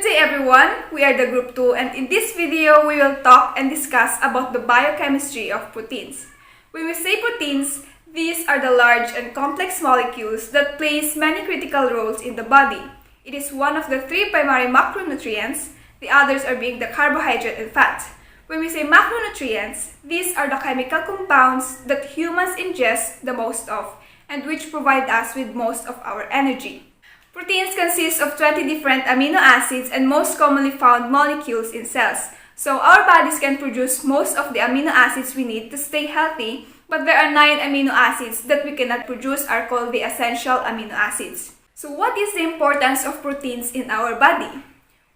day everyone, we are the group 2 and in this video we will talk and discuss about the biochemistry of proteins. When we say proteins, these are the large and complex molecules that plays many critical roles in the body. It is one of the 3 primary macronutrients, the others are being the carbohydrate and fat. When we say macronutrients, these are the chemical compounds that humans ingest the most of and which provide us with most of our energy. Proteins consist of 20 different amino acids and most commonly found molecules in cells. So our bodies can produce most of the amino acids we need to stay healthy, but there are 9 amino acids that we cannot produce are called the essential amino acids. So what is the importance of proteins in our body?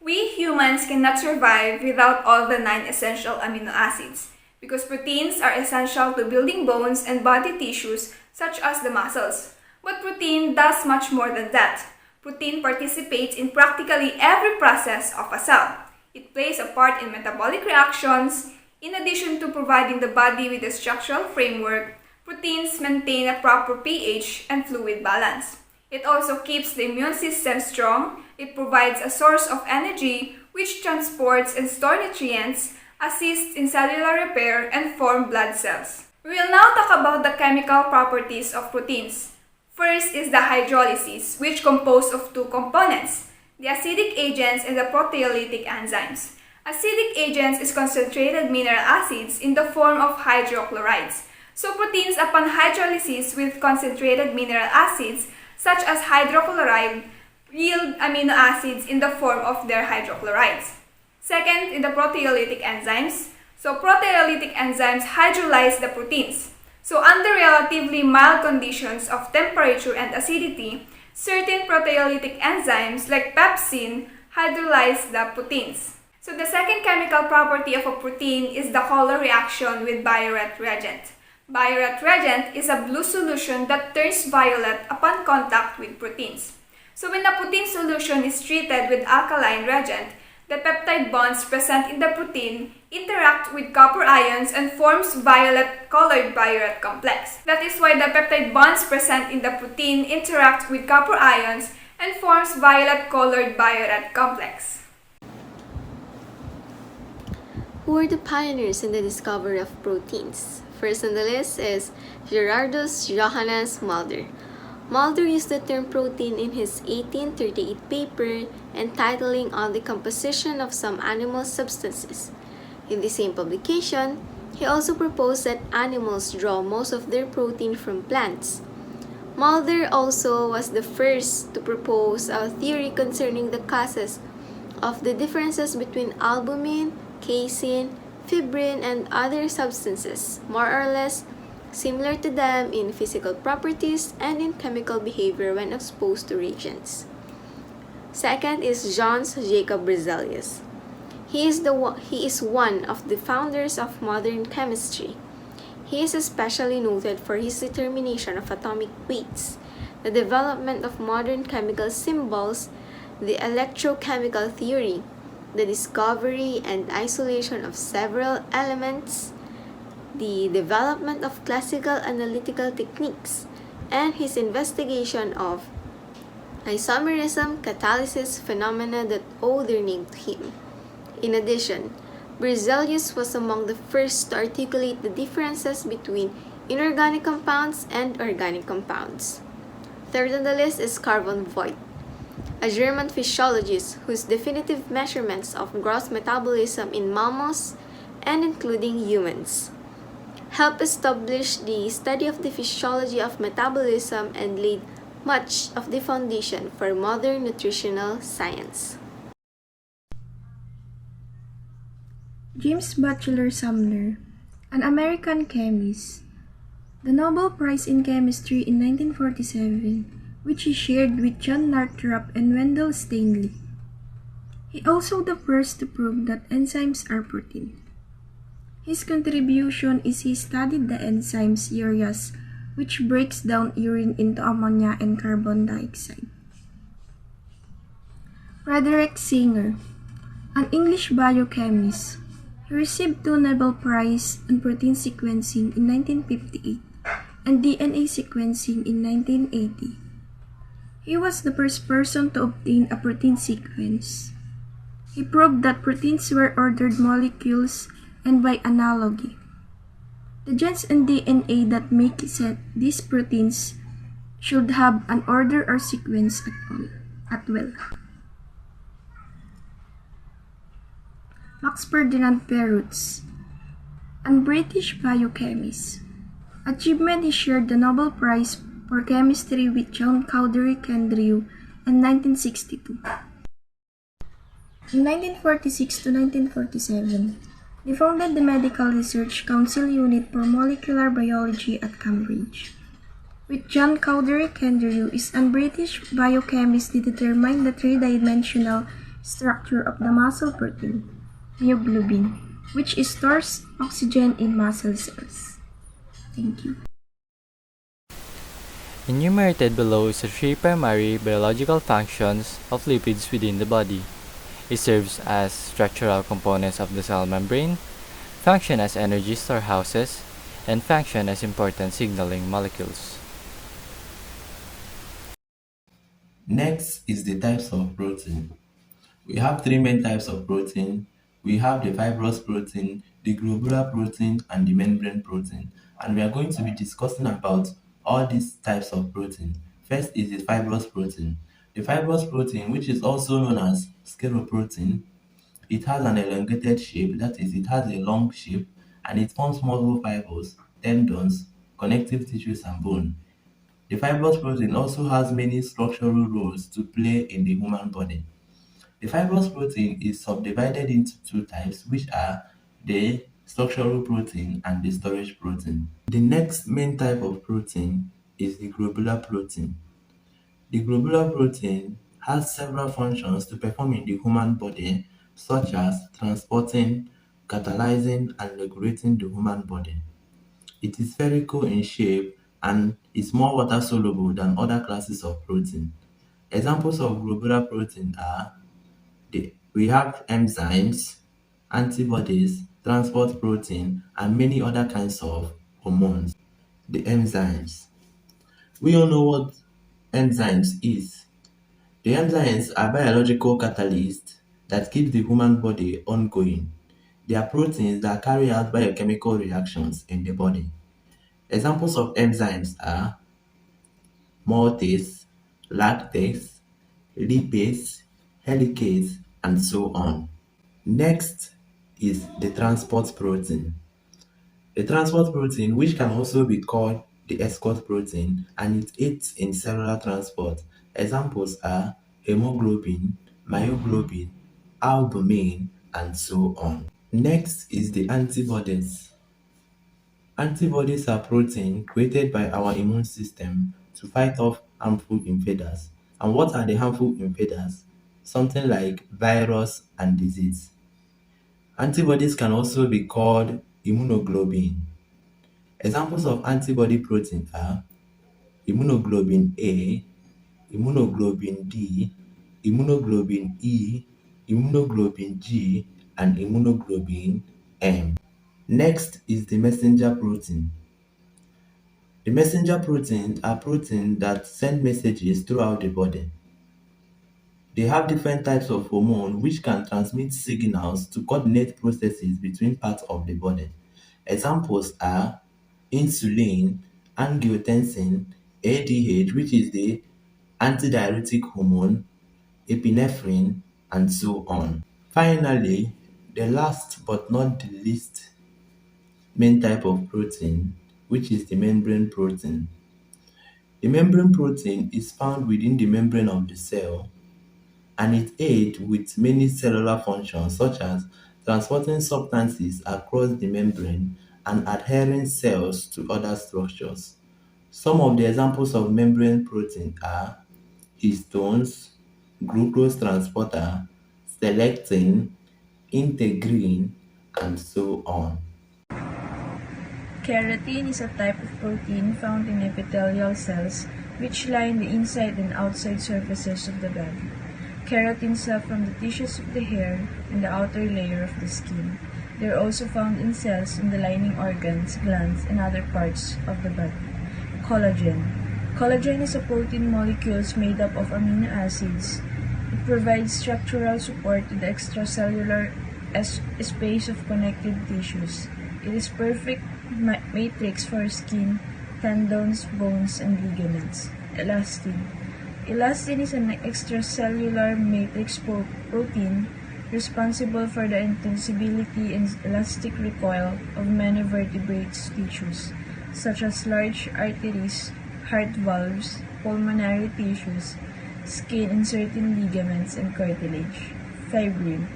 We humans cannot survive without all the 9 essential amino acids because proteins are essential to building bones and body tissues such as the muscles. But protein does much more than that. Protein participates in practically every process of a cell. It plays a part in metabolic reactions. In addition to providing the body with a structural framework, proteins maintain a proper pH and fluid balance. It also keeps the immune system strong. It provides a source of energy which transports and stores nutrients, assists in cellular repair, and form blood cells. We will now talk about the chemical properties of proteins. First is the hydrolysis, which composed of 2 components, the acidic agents and the proteolytic enzymes. Acidic agents is concentrated mineral acids in the form of hydrochlorides. So proteins upon hydrolysis with concentrated mineral acids such as hydrochloride yield amino acids in the form of their hydrochlorides. Second, in the proteolytic enzymes. So proteolytic enzymes hydrolyze the proteins. So under relatively mild conditions of temperature and acidity, certain proteolytic enzymes like pepsin hydrolyze the proteins. So the second chemical property of a protein is the color reaction with Biuret reagent. Biuret reagent is a blue solution that turns violet upon contact with proteins. So when a protein solution is treated with alkaline reagent, the peptide bonds present in the protein interact with copper ions and forms violet-colored Biuret complex. That is why the peptide bonds present in the protein interact with copper ions and forms violet-colored Biuret complex. Who were the pioneers in the discovery of proteins? First on the list is Gerardus Johannes Mulder. Mulder used the term protein in his 1838 paper entitling On the Composition of Some Animal Substances. In the same publication, he also proposed that animals draw most of their protein from plants. Mulder also was the first to propose a theory concerning the causes of the differences between albumin, casein, fibrin, and other substances, more or less similar to them in physical properties and in chemical behavior when exposed to reagents. Second is Jöns Jacob Berzelius. He is one of the founders of modern chemistry. He is especially noted for his determination of atomic weights, the development of modern chemical symbols, the electrochemical theory, the discovery and isolation of several elements, the development of classical analytical techniques, and his investigation of isomerism catalysis phenomena that owe their name to him. In addition, Berzelius was among the first to articulate the differences between inorganic compounds and organic compounds. Third on the list is Carl von Voigt, a German physiologist whose definitive measurements of gross metabolism in mammals and including humans helped establish the study of the physiology of metabolism and laid much of the foundation for modern nutritional science. James Batchelor Sumner, an American chemist, the Nobel Prize in Chemistry in 1947, which he shared with John Northrop and Wendell Stanley. He also the first to prove that enzymes are protein. His contribution is he studied the enzymes urease, which breaks down urine into ammonia and carbon dioxide. Frederick Singer, an English biochemist, he received 2 Nobel Prizes on protein sequencing in 1958 and DNA sequencing in 1980. He was the first person to obtain a protein sequence. He proved that proteins were ordered molecules and by analogy. The genes and DNA that make these proteins should have an order or sequence at will. Max Ferdinand Perutz, a British biochemist. Achievement he shared the Nobel Prize for Chemistry with John Cowdery Kendrew in 1962. In 1946 to 1947, he founded the Medical Research Council Unit for Molecular Biology at Cambridge. With John Cowdery Kendrew is a British biochemist who determined the three-dimensional structure of the muscle protein, myoglobin, which stores oxygen in muscle cells. Thank you. Enumerated below is the three primary biological functions of lipids within the body. It serves as structural components of the cell membrane, function as energy storehouses, and function as important signaling molecules. Next is the types of protein. We have three main types of protein. We have the fibrous protein, the globular protein, and the membrane protein. And we are going to be discussing about all these types of protein. First is the fibrous protein. The fibrous protein, which is also known as scleroprotein, it has an elongated shape, that is, it has a long shape, and it forms muscle fibers, tendons, connective tissues, and bone. The fibrous protein also has many structural roles to play in the human body. The fibrous protein is subdivided into two types, which are the structural protein and the storage protein. The next main type of protein is the globular protein. The globular protein has several functions to perform in the human body, such as transporting, catalyzing, and regulating the human body. It is spherical in shape and is more water soluble than other classes of protein. Examples of globular protein are we have enzymes, antibodies, transport protein, and many other kinds of hormones. The enzymes. We all know what enzymes is. The enzymes are biological catalysts that keep the human body ongoing. They are proteins that carry out biochemical reactions in the body. Examples of enzymes are maltase, lactase, lipase, helicase, and so on. Next is the transport protein. The transport protein, which can also be called the escort protein, and it aids in cellular transport. Examples are hemoglobin, myoglobin, albumin, and so on. Next is the antibodies. Antibodies are proteins created by our immune system to fight off harmful invaders. And what are the harmful invaders? Something like virus and disease. Antibodies can also be called immunoglobulin. Examples of antibody protein are immunoglobulin A, immunoglobulin D, immunoglobulin E, immunoglobulin G, and immunoglobulin M. Next is the messenger protein. The messenger proteins are proteins that send messages throughout the body. They have different types of hormone which can transmit signals to coordinate processes between parts of the body. Examples are insulin, angiotensin, ADH, which is the antidiuretic hormone, epinephrine, and so on. Finally, the last but not the least main type of protein, which is the membrane protein. The membrane protein is found within the membrane of the cell, and it aids with many cellular functions such as transporting substances across the membrane and adhering cells to other structures. Some of the examples of membrane protein are histones, glucose transporter, selectin, integrin, and so on. Keratin is a type of protein found in epithelial cells which line the inside and outside surfaces of the body. Keratin cells from the tissues of the hair and the outer layer of the skin. They are also found in cells in the lining organs, glands, and other parts of the body. Collagen. Collagen is a protein molecule made up of amino acids It provides structural support to the extracellular space of connective tissues. It is perfect matrix for skin, tendons, bones, and ligaments. Elastin. Elastin is an extracellular matrix protein responsible for the intensibility and elastic recoil of many vertebrate tissues, such as large arteries, heart valves, pulmonary tissues, skin and certain ligaments and cartilage. Fibrin,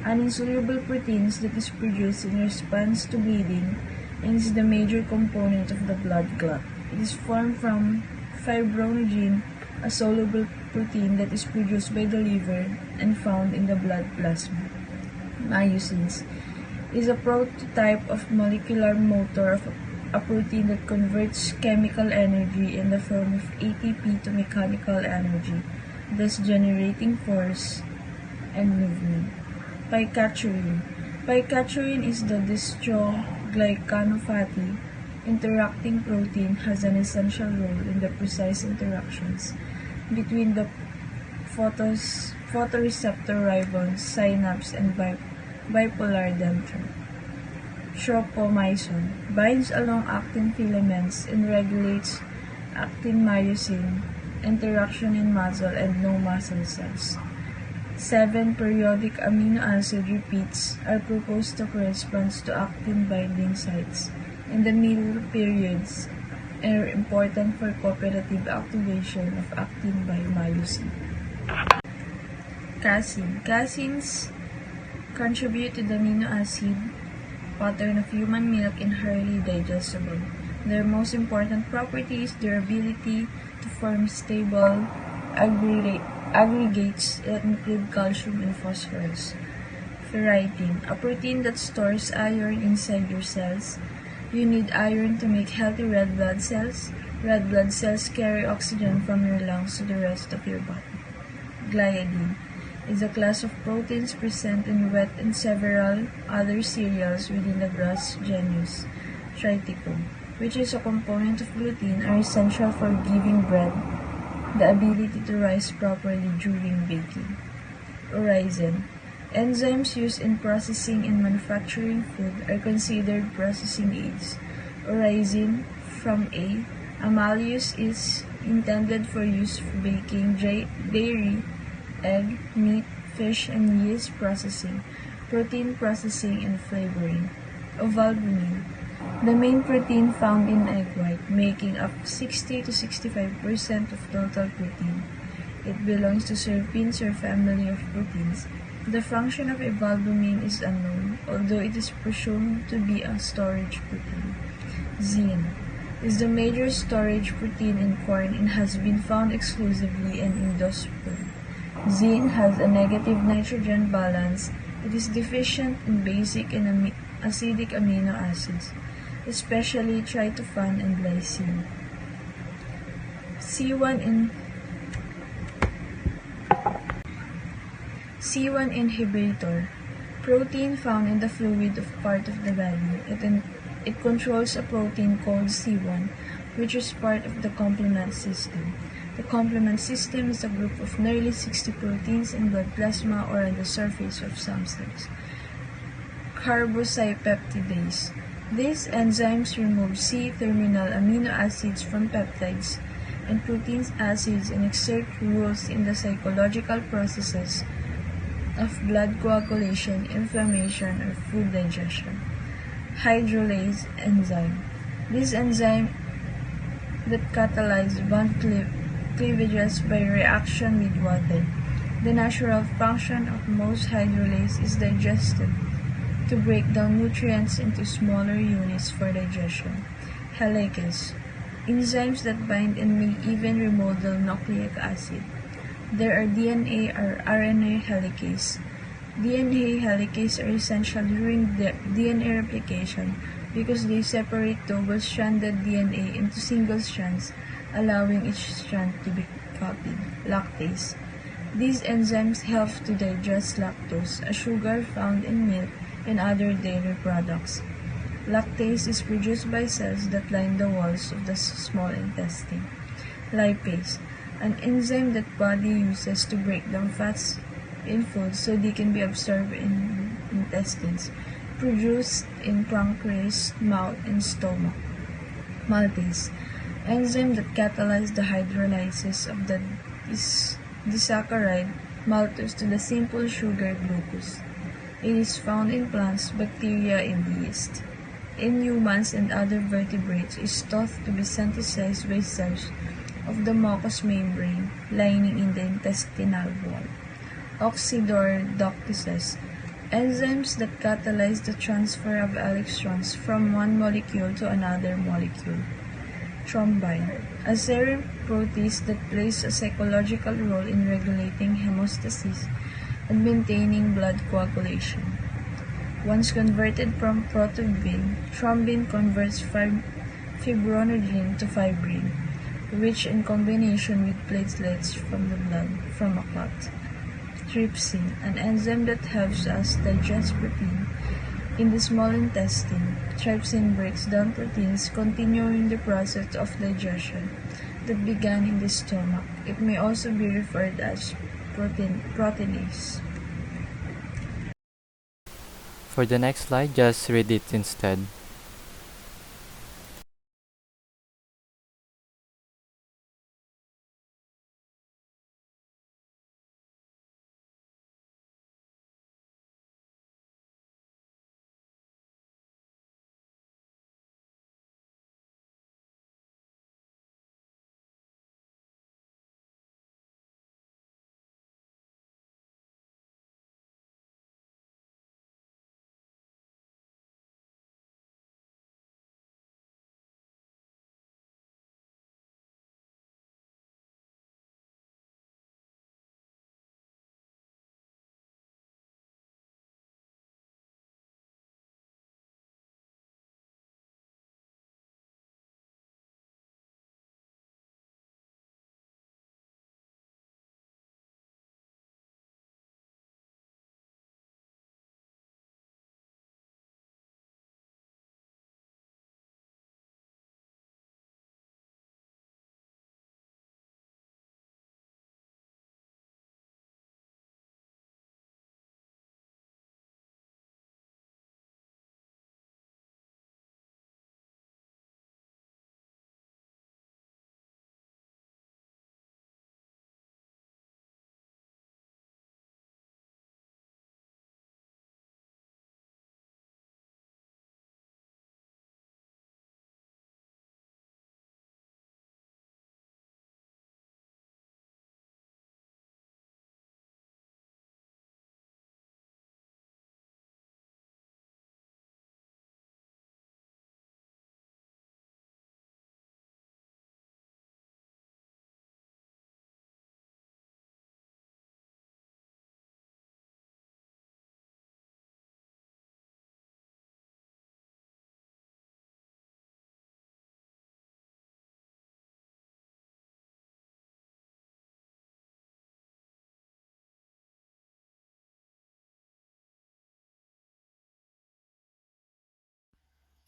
an insoluble protein that is produced in response to bleeding and is the major component of the blood clot. It is formed from fibrinogen, a soluble protein that is produced by the liver and found in the blood plasma. Myosins is a prototype of molecular motor of a protein that converts chemical energy in the form of ATP to mechanical energy, thus generating force and movement. Picaturin. Picaturin is the dystroglycanofatty interacting protein has an essential role in the precise interactions between the photoreceptor ribbons, synapse, and bipolar dentin. Tropomyosin binds along actin filaments and regulates actin-myosin interaction in muscle and no muscle cells. 7 periodic amino acid repeats are proposed to correspond to actin binding sites in the middle periods and are important for cooperative activation of actin by myosin. Casein. Caseins contribute to the amino acid pattern of human milk and highly digestible. Their most important property is their ability to form stable aggregates that include calcium and phosphorus. Ferritin, a protein that stores iron inside your cells. You need iron to make healthy red blood cells. Red blood cells carry oxygen from your lungs to the rest of your body. Gliadin is a class of proteins present in wheat and several other cereals within the grass genus Triticum, which is a component of gluten, are essential for giving bread the ability to rise properly during baking. Oryzin. Enzymes used in processing and manufacturing food are considered processing aids. Oryzin from A. Amylase is intended for use for baking, dairy, egg, meat, fish, and yeast processing, protein processing, and flavoring. Ovalbumin, the main protein found in egg white, making up 60 to 65% of total protein. It belongs to serpins or family of proteins. The function of ovalbumin is unknown, although it is presumed to be a storage protein. Zein is the major storage protein in corn and has been found exclusively in endosperm. Zein has a negative nitrogen balance. It is deficient in basic and acidic amino acids, especially tryptophan and glycine. C1 inhibitor, protein found in the fluid of part of the body. It controls a protein called C1, which is part of the complement system. The complement system is a group of nearly 60 proteins in blood plasma or on the surface of some cells. Carboxypeptidase. These enzymes remove C-terminal amino acids from peptides and protein acids and exert rules in the physiological processes of blood coagulation, inflammation, or food digestion. Hydrolase enzyme. This enzyme that catalyzes bond cleavages by reaction with water. The natural function of most hydrolase is digestive, to break down nutrients into smaller units for digestion. Helices, enzymes that bind and may even remodel nucleic acid. There are DNA or RNA helices. DNA helices are essential during DNA replication because they separate double-stranded DNA into single strands, allowing each strand to be copied. Lactase. These enzymes help to digest lactose, a sugar found in milk and other dairy products. Lactase is produced by cells that line the walls of the small intestine. Lipase. an enzyme that body uses to break down fats in food so they can be absorbed in intestines, produced in pancreas, mouth, and stomach. Maltase, enzyme that catalyzes the hydrolysis of the disaccharide maltose to the simple sugar glucose. It is found in plants, bacteria, and yeast. In humans and other vertebrates, it is thought to be synthesized by cells of the mucous membrane lining in the intestinal wall. Oxidordoctices, enzymes that catalyze the transfer of electrons from one molecule to another molecule. Thrombin, a serine protease that plays a psychological role in regulating hemostasis and maintaining blood coagulation. Once converted from protombin, thrombin converts fibrinogen to fibrin, which in combination with platelets from the blood from a clot. Trypsin, an enzyme that helps us digest protein. In the small intestine, trypsin breaks down proteins, continuing the process of digestion that began in the stomach. It may also be referred as proteinase. For the next slide, just read it instead.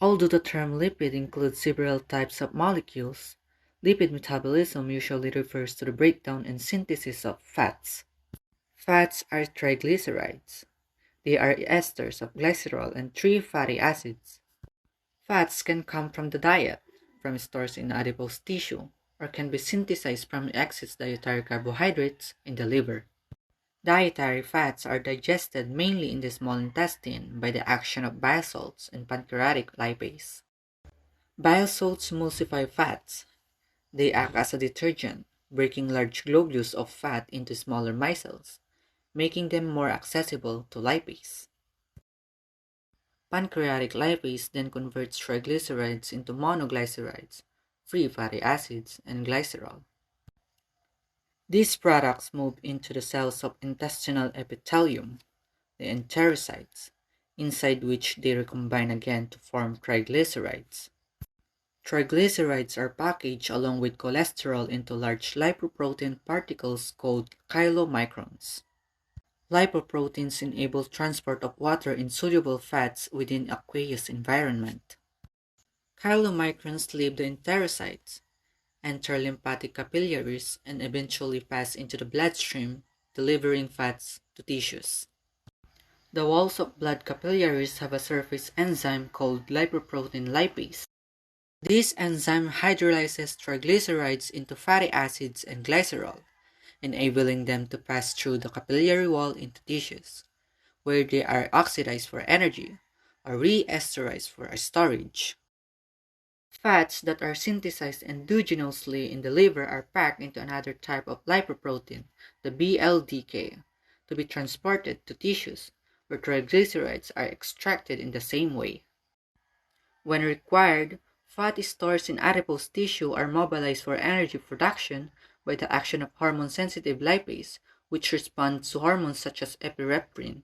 Although the term lipid includes several types of molecules, lipid metabolism usually refers to the breakdown and synthesis of fats. Fats are triglycerides. They are esters of glycerol and three fatty acids. Fats can come from the diet, from stores in adipose tissue, or can be synthesized from excess dietary carbohydrates in the liver. Dietary fats are digested mainly in the small intestine by the action of bile salts and pancreatic lipase. Bile salts emulsify fats. They act as a detergent, breaking large globules of fat into smaller micelles, making them more accessible to lipase. Pancreatic lipase then converts triglycerides into monoglycerides, free fatty acids, and glycerol. These products move into the cells of intestinal epithelium, the enterocytes, inside which they recombine again to form triglycerides. Triglycerides are packaged along with cholesterol into large lipoprotein particles called chylomicrons. Lipoproteins enable transport of water in soluble fats within aqueous environment. Chylomicrons leave the enterocytes, enter lymphatic capillaries, and eventually pass into the bloodstream, delivering fats to tissues. The walls of blood capillaries have a surface enzyme called lipoprotein lipase. This enzyme hydrolyzes triglycerides into fatty acids and glycerol, enabling them to pass through the capillary wall into tissues, where they are oxidized for energy or re-esterized for storage. Fats that are synthesized endogenously in the liver are packed into another type of lipoprotein, the BLDK, to be transported to tissues, where triglycerides are extracted in the same way. When required, fat stores in adipose tissue are mobilized for energy production by the action of hormone-sensitive lipase, which responds to hormones such as epinephrine.